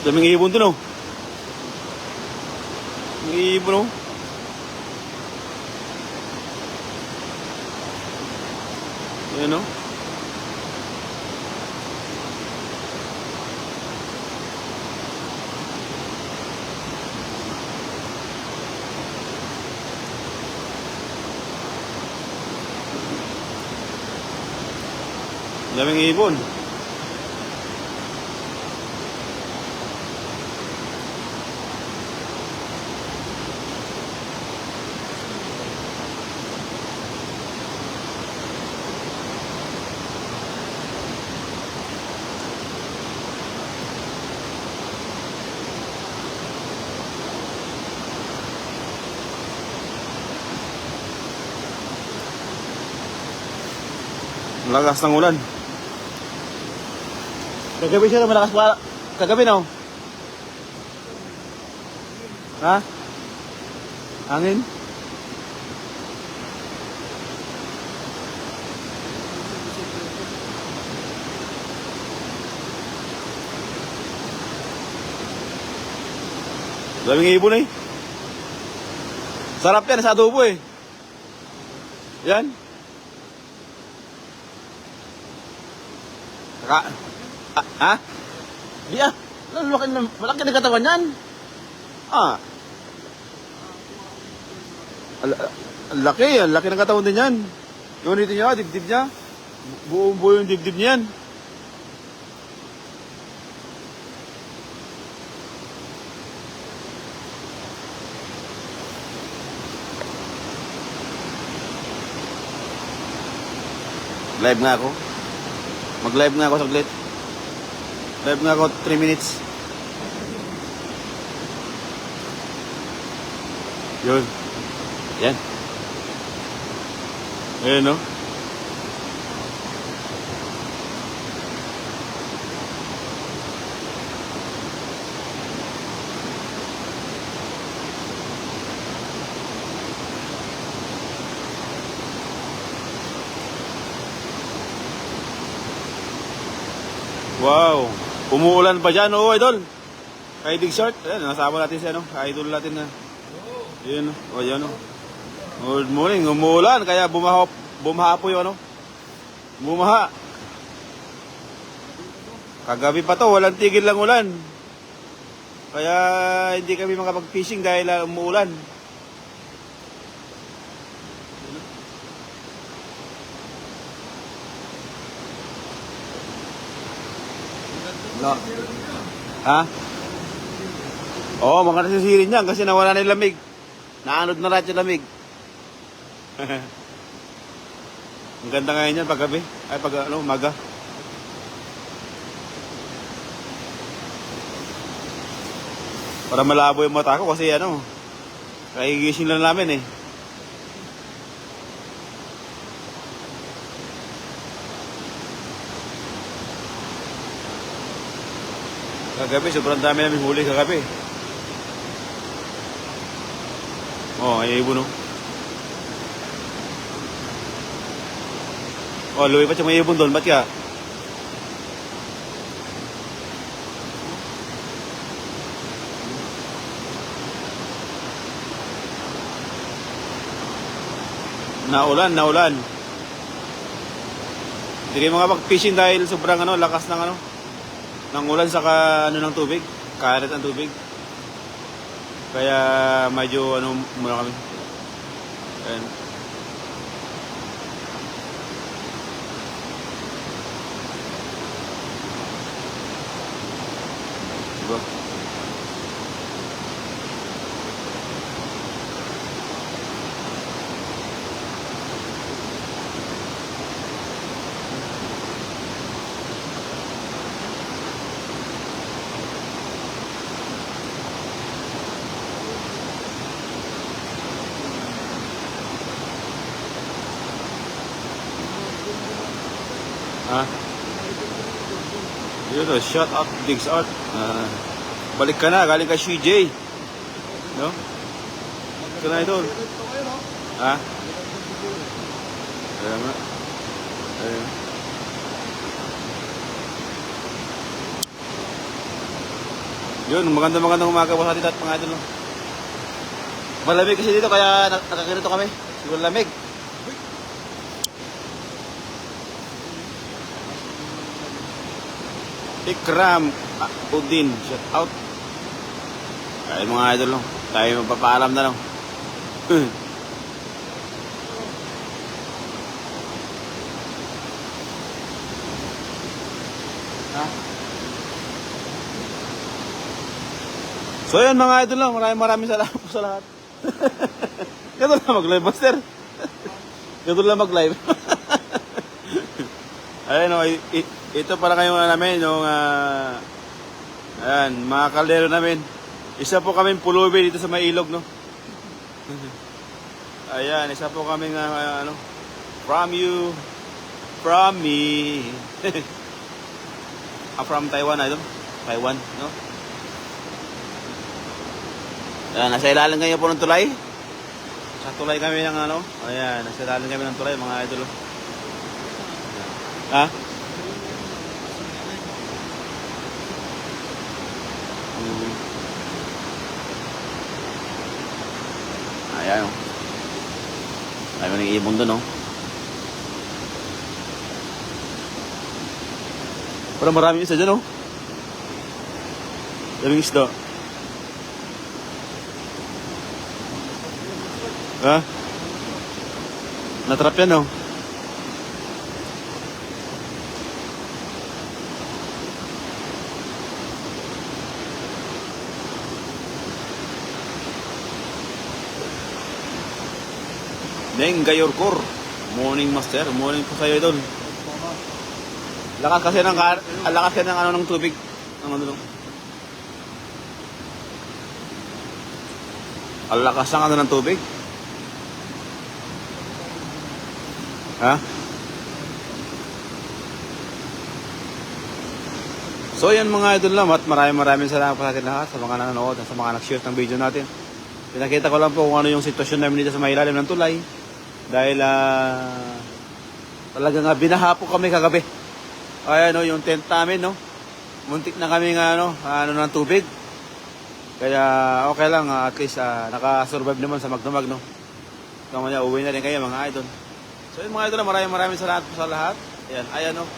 Daming ibon dun, oh. Daming ibon, oh. Ayan, oh. Daming ibon. Lakas ng ulan. Kagabi siya malakas pa. Kagabi no? Ha? Hangin? Daming ibon eh. Sarap yan sa adobo eh. Yan. Ha? Di ah. Malaki na katawan yan. Ah. Ang laki ng katawan din yan. Yung dito niya, dibdib niya. Buong buo yung dibdib niyan. Live nga ako. Mag-live nga ako saglit. Live nga ako 3 minutes. Yun. Yan. Ayan, no? Wow. Umuulan pa dyan, oh, idol. Kay Big Short. Ayan, nasama natin si ano, idol natin na. Yun, oh, yan, oh. Good morning. Umuulan, kaya bumaha po yung ano. Bumaha. Kagabi pa to, walang tigil lang ulan. Kaya hindi kami makapag-fishing dahil umuulan. No. Ha? Oo, mga nasisirin niyan kasi nawala na yung lamig. Naanod na lahat yung lamig. Ang ganda ngayon yan pag gabi. Ay, pag ano, umaga. Para malabo yung mata ko kasi ano, kahigising lang namin eh. Kagabi, sobrang dami namin huli kagabi. Oh, ay ibon, no? Oh, lumipat yung may ibon doon. Ba't ka? Naulan. Hindi kayo mga mag-fishing dahil sobrang ano, lakas ng ano, ng ulan saka ano ng tubig, karet ang tubig. Kaya medyo ano muna kami. Ayan. Diba? Ha? Yun o, shut up, Diggs Art. Balik ka na, galing ka CJ. No? Ito na ito. Ha? Ayan nga. Ayan. Yun, magandang umaga po sa atin at mga idol. No? Malamig kasi dito kaya nakaganito kami. Siguro lamig. Ikram Udin, shout out. Ay mga idol, no? Tayo magpapaalam na lang. Ha? So yun mga idol, no? Maraming salamat po sa lahat. Ganun lang mag-live, master. Ganun lang mag-live. Ayun, no? Ito para kayo namin, yung ayan, mga kaldero namin. Isa po kaming pulubi dito sa may ilog, no? Ayan, isa po kaming ano, from you, from me. From Taiwan, idol. Taiwan, no? Ayan, nasa ilalim kayo po ng tulay. Sa tulay kami ng ano. Ayan, nasa ilalim kami ng tulay, mga idol. Ha? Ayan, oh. Ayaw nang iibon doon, oh. Parang maraming isda dyan, oh. Daming isda. Ha? Natrap yan, oh. Neng Gayorkor. Morning master. Morning po sa'yo, idol. Lakas kasi ng ano ng tubig. Ang ano lang. Ang lakas ng ano ng tubig. Ha? So yan mga idol lang at maraming salamat po sa atin lahat, sa mga nanonood at sa mga nag-share ng video natin. Pinakita ko lang po kung ano yung sitwasyon namin dito sa may ilalim ng tulay. Dahil talagang binaha po kami kagabi. Ayan, no, yung tent namin, no. Muntik na kami ano ng tubig. Kaya okay lang, at least naka-survive naman sa magdamag, no. Kamaya uwi na rin kayo mga idol. So yun mga idol, maraming salamat po sa lahat. Ayan, no.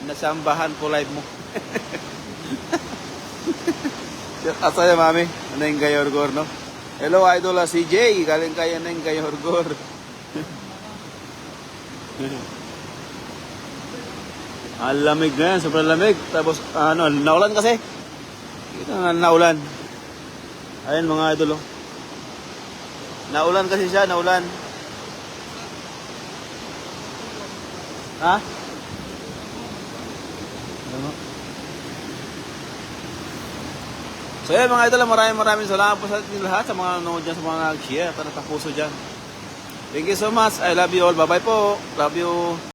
Nasambahan po live mo. Asaya mami, Neng Gayorgor, no. Hello idol, CJ, galing kayo Neng Gayorgor. Ang lamig na yan, sobrang lamig. Tapos, naulan kasi. Kita nga, naulan. Ayan mga idol, oh. Naulan kasi siya, naulan. Ha? Ano? So yan mga idol, maraming salamat po sa ating lahat, sa mga nanonood dyan, sa mga nag-share at natapuso dyan. Thank you so much. I love you all. Bye-bye po. Love you.